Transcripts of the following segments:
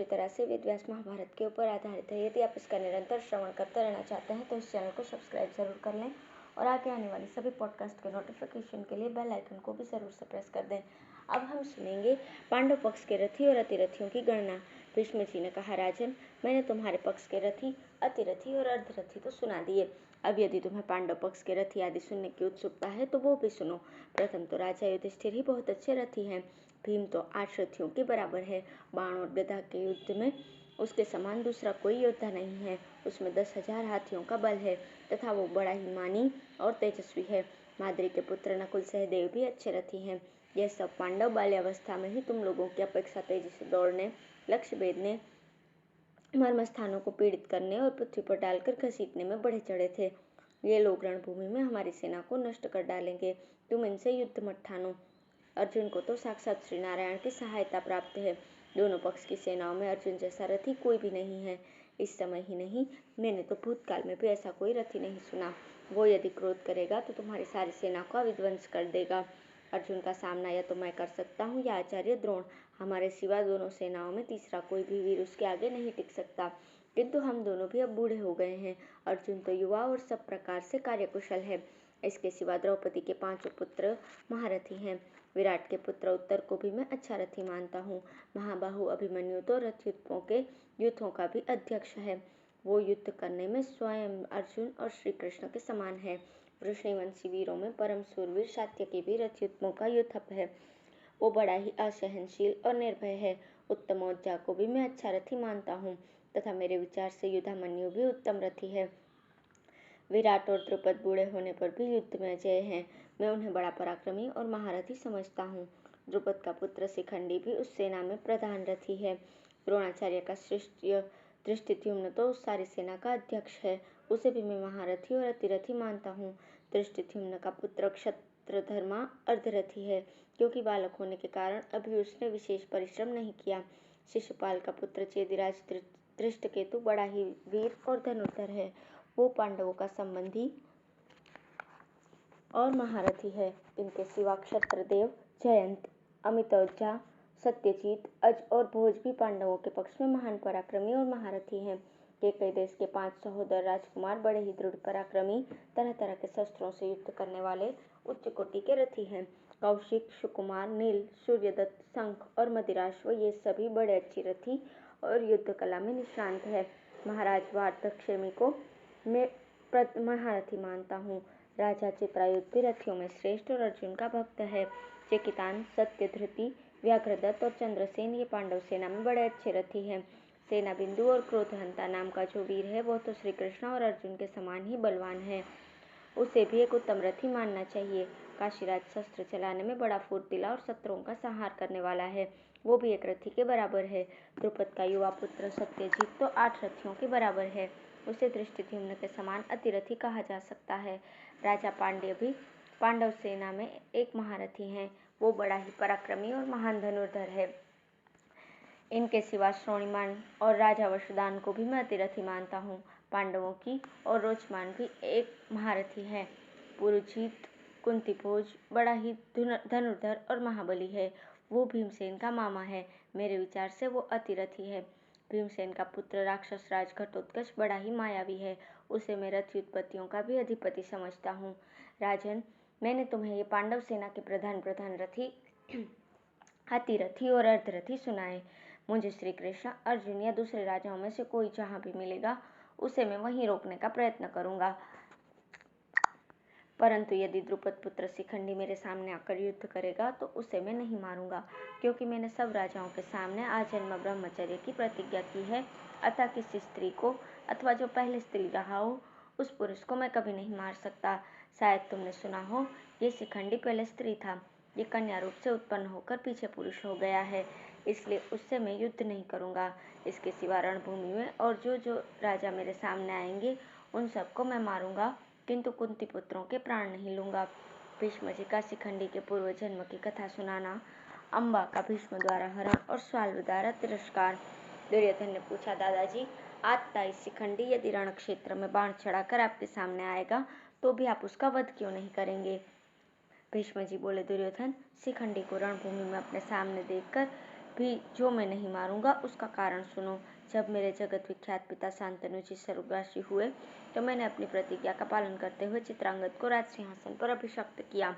तरह से वेद व्यास महाभारत के ऊपर आधारित है। यदि आप इसका निरंतर श्रवण करते रहना चाहते हैं तो इस चैनल को सब्सक्राइब जरूर कर लें और आगे आने वाली सभी पॉडकास्ट के नोटिफिकेशन के लिए बेल आइकन को भी जरूर से प्रेस कर दें। अब हम सुनेंगे पांडव पक्ष के रथी और अतिरथियों की गणना। भीष्म जी ने कहा, राजन, मैंने तुम्हारे पक्ष के रथी, अतिरथी और अर्धरथी तो सुना दिए। अब यदि तुम्हें पांडव पक्ष के रथी आदि सुनने की उत्सुकता है तो वो भी सुनो। प्रथम तो राजा युधिष्ठिर ही बहुत अच्छे रथी हैं। भीम तो 8 रथियों के बराबर है। बाण और गदा के युद्ध में उसके समान दूसरा कोई योद्धा नहीं है। उसमें 10,000 हाथियों का बल है तथा वो बड़ा ही मानी और तेजस्वी है। माद्री के पुत्र नकुल सहदेव भी अच्छे रथी हैं। यह सब पांडव बाल्यावस्था में ही तुम लोगों की अपेक्षा तेजी से दौड़ने, लक्ष्य भेदने, मर्म स्थानों को पीड़ित करने और पृथ्वी पर डालकर घसीटने में बढ़े चढ़े थे। ये लोग रणभूमि में हमारी सेना को नष्ट कर डालेंगे। तुम इनसे युद्ध मत ठानो। अर्जुन को तो साक्षात श्री नारायण की सहायता प्राप्त है। दोनों पक्ष की सेनाओं में अर्जुन जैसा रथी कोई भी नहीं है। इस समय ही नहीं, मैंने तो भूतकाल में भी ऐसा कोई रथी नहीं सुना। वो यदि क्रोध करेगा तो तुम्हारी सारी सेना का विध्वंस कर देगा। अर्जुन का सामना या तो मैं कर सकता हूँ या आचार्य द्रोण। हमारे सिवा दोनों सेनाओं में तीसरा कोई भी वीर उसके आगे नहीं टिक सकता। किंतु हम दोनों भी अब बूढ़े हो गए हैं। अर्जुन तो युवा और सब प्रकार से कार्यकुशल है। इसके सिवा द्रौपदी के 5 पुत्र महारथी हैं। विराट के पुत्र उत्तर को भी मैं अच्छा रथी मानता हूँ। महाबाहु अभिमन्यु तो रथयुद्धों के युद्धों का भी अध्यक्ष है। वो युद्ध करने में स्वयं अर्जुन और श्री कृष्ण के समान है। वृष्णिवंशी वीरों में परम सूरवीर सात्यकी भी रथयुद्धों का युद्धप है। वो बड़ा ही असहनशील और निर्भय है। उत्तमौजा को भी मैं अच्छा रथी मानता हूँ तथा मेरे विचार से युधामन्यु भी उत्तम रथी है। विराट और द्रुपद बूढ़े होने पर भी युद्ध में अजय हैं। मैं उन्हें बड़ा पराक्रमी और महारथी समझता हूँ। द्रुपद का पुत्र शिखंडी भी उस सेना में प्रधान रथी है। द्रोणाचार्य का शिष्य धृष्टद्युम्न तो उस सारी सेना का अध्यक्ष है। उसे भी मैं महारथी और अतिरथी मानता हूँ। धृष्टद्युम्न का पुत्र क्षत्रधर्मा अर्धरथी है, क्योंकि बालक होने के कारण अभी उसने विशेष परिश्रम नहीं किया। शिशुपाल का पुत्र चेदिराज धृष्टकेतु बड़ा ही वीर और धनुर्धर है। वो पांडवों का संबंधी और महारथी है। इनके सिवा क्षत्रदेव, जयंत, अमितौजा, सत्यजीत, अज और भोज भी पांडवों के पक्ष में महान पराक्रमी और महारथी हैं। केकई देश के 5 सहोदर राजकुमार बड़े ही दृढ़ पराक्रमी, तरह तरह के शस्त्रों से युद्ध करने वाले उच्च कोटि के रथी हैं। कौशिक, सुकुमार, नील, सूर्यदत्त, शंख और मदिराश्व ये सभी बड़े अच्छी रथी और युद्ध कला में निष्णांत है। महाराज वार्धक्षेमी को मैं महारथी मानता हूँ। राजा चित्रायुध भी रथियों में श्रेष्ठ और अर्जुन का भक्त है। चेकितान, सत्यधृति, व्याघ्रदत्त और चंद्रसेन ये पांडव सेना में बड़े अच्छे रथी हैं। सेना बिंदु और क्रोधहंता नाम का जो वीर है वो तो श्री कृष्ण और अर्जुन के समान ही बलवान है। उसे भी एक उत्तम रथी मानना चाहिए। काशीराज शस्त्र चलाने में बड़ा फुर्तीला और शत्रुओं का संहार करने वाला है। वो भी एक रथी के बराबर है। द्रुपद का युवा पुत्र सत्यजीत तो 8 रथियों के बराबर है। उसे धृष्टद्युम्न के समान अतिरथी कहा जा सकता है। राजा पांड्य भी पांडव सेना में एक महारथी हैं। वो बड़ा ही पराक्रमी और महान धनुर्धर है। इनके सिवा श्रोणिमान और राजा वसुदान को भी मैं अतिरथी मानता हूँ। पांडवों की और रोचमान भी एक महारथी है। पुरुजीत कुंतीभोज बड़ा ही धनुर्धर और महाबली है। वो भीमसेन का मामा है। मेरे विचार से वो अतिरथी है। भीमसेन का पुत्र राक्षस राज घटोत्कच बड़ा ही मायावी है। उसे मैं रथ उत्पत्तियों का भी अधिपति समझता हूँ। राजन, मैंने तुम्हें ये पांडव सेना के प्रधान रथी, अतिरथी और अर्धरथी सुनाए। मुझे श्री कृष्ण, अर्जुन या दूसरे राजाओं में से कोई जहाँ भी मिलेगा उसे मैं वहीं रोकने का प्रयत्न करूंगा। परंतु यदि द्रुपद पुत्र शिखंडी मेरे सामने आकर युद्ध करेगा तो उसे मैं नहीं मारूंगा, क्योंकि मैंने सब राजाओं के सामने आजन्म ब्रह्मचर्य की प्रतिज्ञा की है। अतः किसी स्त्री को अथवा जो पहले स्त्री रहा हो उस पुरुष को मैं कभी नहीं मार सकता। शायद तुमने सुना हो, ये शिखंडी पहले स्त्री था। ये कन्या रूप से उत्पन्न होकर पीछे पुरुष हो गया है, इसलिए उससे मैं युद्ध नहीं करूंगा। इसके सिवा रणभूमि में और जो राजा मेरे सामने आएंगे उन सबको मैं मारूंगा, किंतु कुंती पुत्रों के प्राण नहीं लूंगा। भीष्म जी का शिखंडी के पूर्व जन्म की कथा सुनाना। अम्बा का भीष्म द्वारा हरण और स्वाल्व द्वारा तिरस्कार। दुर्योधन ने पूछा, दादाजी, आज ताई शिखंडी यदि रण क्षेत्र में बाण चढ़ाकर आपके सामने आएगा तो भी आप उसका वध क्यों नहीं करेंगे? भीष्म जी बोले, दुर्योधन, शिखंडी को रणभूमि में अपने सामने देखकर भी जो मैं नहीं मारूंगा उसका कारण सुनो। जब मेरे जगत विख्यात पिता शांतनु जी स्वर्गवासी हुए तो मैंने अपनी प्रतिज्ञा का पालन करते हुए चित्रांगद को राज सिंहासन पर अभिषिक्त किया।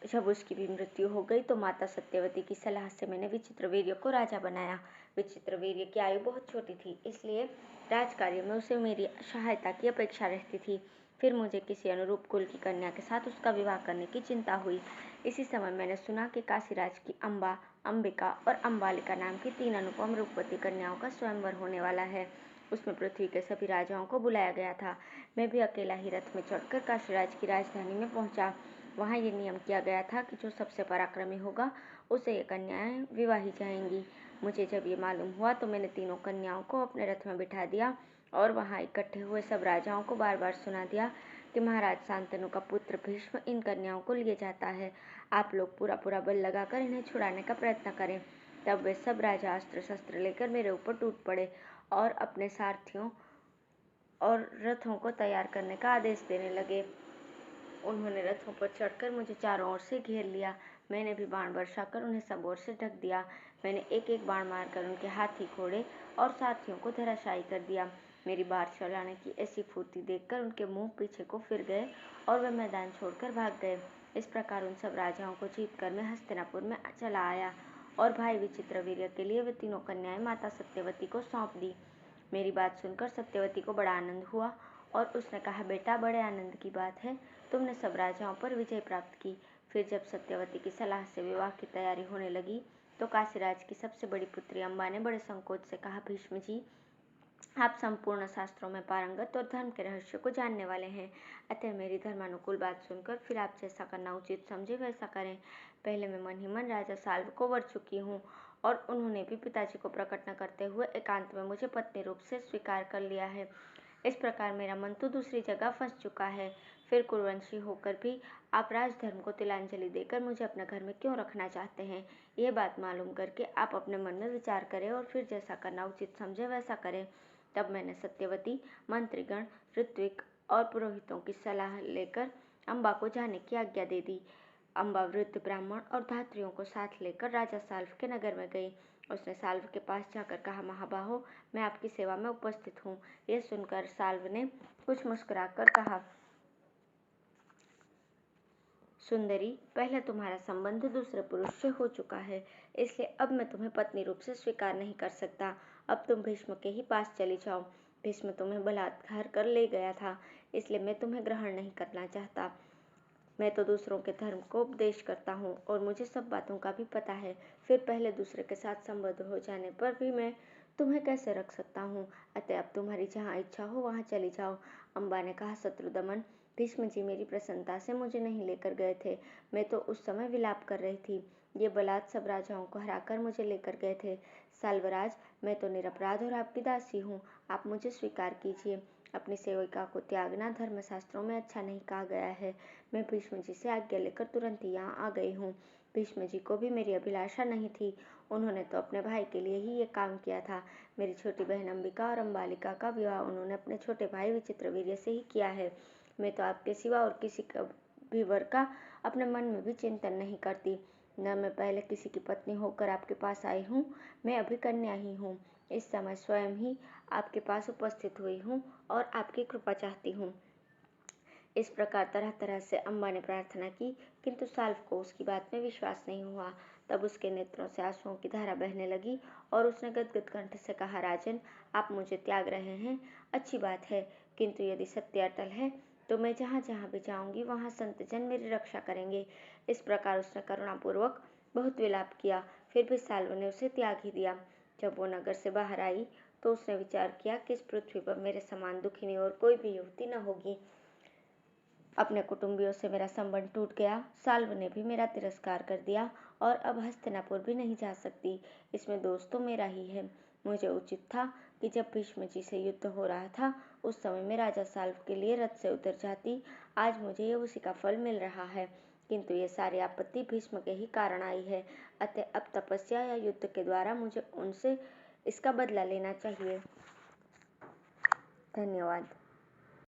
जब उसकी भी मृत्यु हो गई तो माता सत्यवती की सलाह से मैंने विचित्रवीर्य को राजा बनाया। विचित्रवीर्य की आयु बहुत छोटी थी, इसलिए राजकार्य में उसे मेरी सहायता की अपेक्षा रहती थी। फिर मुझे किसी अनुरूप कुल की कन्या के साथ उसका विवाह करने की चिंता हुई। इसी समय मैंने सुना कि काशीराज की अम्बा, अंबिका और अम्बालिका नाम की 3 अनुपम रूपवती कन्याओं का स्वयंवर होने वाला है। उसमें पृथ्वी के सभी राजाओं को बुलाया गया था। मैं भी अकेला ही रथ में चढ़कर काशीराज की राजधानी में पहुंचा। वहाँ ये नियम किया गया था कि जो सबसे पराक्रमी होगा उसे ये कन्याएं विवाही जाएंगी। मुझे जब ये मालूम हुआ तो मैंने तीनों कन्याओं को अपने रथ में बिठा दिया और वहाँ इकट्ठे हुए सब राजाओं को बार बार सुना दिया कि महाराज शांतनु का पुत्र भीष्म इन कन्याओं को लिए जाता है। आप लोग पूरा बल लगाकर इन्हें छुड़ाने का प्रयत्न करें। तब वे सब राजा अस्त्र शस्त्र लेकर मेरे ऊपर टूट पड़े और अपने सारथियों और रथों को तैयार करने का आदेश देने लगे। उन्होंने रथों पर चढ़कर मुझे चारों ओर से घेर लिया। मैंने भी बाण वर्षा कर उन्हें सब ओर से ढक दिया। मैंने एक एक बाण मारकर उनके हाथी, घोड़े और साथियों को धराशायी कर दिया। मेरी बार चलाने की ऐसी फुर्ती देखकर उनके मुंह पीछे को फिर गए और वे मैदान छोड़कर भाग गए। इस प्रकार उन सब राजाओं को जीतकर मैं हस्तिनापुर में चला आया और भाई विचित्रवीर्य के लिए वे तीनों कन्याएं माता सत्यवती को सौंप दी। मेरी बात सुनकर सत्यवती को बड़ा आनंद हुआ और उसने कहा, बेटा, बड़े आनंद की बात है, तुमने सब राजाओं पर विजय प्राप्त की। फिर जब सत्यवती की सलाह से विवाह की तैयारी होने लगी तो काशीराज की सबसे बड़ी पुत्री अम्बा ने बड़े संकोच से कहा, भीष्म जी, आप संपूर्ण शास्त्रों में पारंगत और धर्म के रहस्य को जानने वाले हैं, अतः मेरी धर्मानुकूल बात सुनकर फिर आप जैसा करना उचित समझे वैसा करें। पहले मैं मन ही मन राजा साल्व को वर चुकी हूँ और उन्होंने भी पिताजी को प्रकट न करते हुए एकांत में मुझे पत्नी रूप से स्वीकार कर लिया है। इस प्रकार मेरा मन तो दूसरी जगह फंस चुका है। फिर कुरुवंशी होकर भी आप राजधर्म को तिलांजलि देकर मुझे अपने घर में क्यों रखना चाहते हैं? यह बात मालूम करके आप अपने मन में विचार करें और फिर जैसा करना उचित समझे वैसा करें। तब मैंने सत्यवती, मंत्रीगण, ऋत्विक और पुरोहितों की सलाह लेकर अम्बा को जाने की आज्ञा दे दी। अम्बा वृद्ध ब्राह्मण और धात्रियों को साथ लेकर राजा साल्व के नगर में गई। उसने साल्व के पास जाकर कहा, महाबाहो, मैं आपकी सेवा में उपस्थित हूँ। यह सुनकर साल्व ने कुछ मुस्कुराकर कहा, सुंदरी, पहले तुम्हारा संबंध दूसरे पुरुष से हो चुका है, इसलिए अब मैं तुम्हें पत्नी रूप से स्वीकार नहीं कर सकता। अब तुम भीष्म के ही पास चली जाओ। भीष्म तुम्हें बलात्कार कर ले गया था, इसलिए मैं तुम्हें ग्रहण नहीं करना चाहता। मैं तो दूसरों के धर्म को उपदेश करता हूँ और मुझे सब बातों का भी पता है। फिर पहले दूसरे के साथ संबंध हो जाने पर भी मैं तुम्हें कैसे रख सकता हूँ? अतः अब तुम्हारी जहाँ इच्छा हो वहाँ चली जाओ। अम्बा ने कहा, शत्रुदमन, भीष्म जी मेरी प्रसन्नता से मुझे नहीं लेकर गए थे। मैं तो उस समय विलाप कर रही थी। ये बलात् सब राजाओं को हराकर मुझे लेकर गए थे। साल्वराज, मैं तो निरपराध और आपकी दासी हूँ। आप मुझे स्वीकार कीजिए। अपनी सेविका को त्यागना धर्मशास्त्रों में अच्छा नहीं कहा गया है। मैं भीष्म जी से आज्ञा लेकर तुरंत ही यहाँ आ गई हूँ। भीष्म जी को भी मेरी अभिलाषा नहीं थी। उन्होंने तो अपने भाई के लिए ही ये काम किया था। मेरी छोटी बहन अंबिका और अम्बालिका का विवाह उन्होंने अपने छोटे भाई विचित्रवीर्य से ही किया है। मैं तो आपके सिवा और किसी का भी वर का अपने मन में भी चिंतन नहीं करती। न मैं पहले किसी की पत्नी होकर आपके पास आई हूँ, मैं अभी कन्या ही हूँ। इस समय स्वयं ही आपके पास उपस्थित हुई हूँ और आपकी कृपा चाहती हूँ। इस प्रकार तरह तरह से अम्बा ने प्रार्थना की, किंतु साल्व को उसकी बात में विश्वास नहीं हुआ। तब उसके नेत्रों से आंसुओं की धारा बहने लगी और उसने गदगद कंठ से कहा, राजन, आप मुझे त्याग रहे हैं, अच्छी बात है, किंतु यदि सत्य अटल है तो मैं जहाँ जहाँ भी जाऊंगी वहाँ संतजन मेरी रक्षा करेंगे। इस प्रकार उसने करुणापूर्वक बहुत विलाप किया। फिर भी साल्व ने उसे त्याग ही दिया। जब वो नगर से बाहर आई तो उसने विचार किया कि इस पृथ्वी पर मेरे समान दुखिनी और कोई भी युवती न होगी। अपने कुटुंबियों से मेरा संबंध टूट गया। साल्व ने भी मेरा तिरस्कार कर दिया और अब हस्तिनापुर भी नहीं जा सकती। इसमें दोष तो मेरा ही है। मुझे उचित था कि जब भीष्म जी से युद्ध हो रहा था उस समय मैं राजा साल्व के लिए रथ से उतर जाती। आज मुझे ये उसी का फल मिल रहा है, किंतु ये सारी आपत्ति भीष्म के ही कारण आई है। अतः अब तपस्या या युद्ध के द्वारा मुझे उनसे इसका बदला लेना चाहिए। धन्यवाद।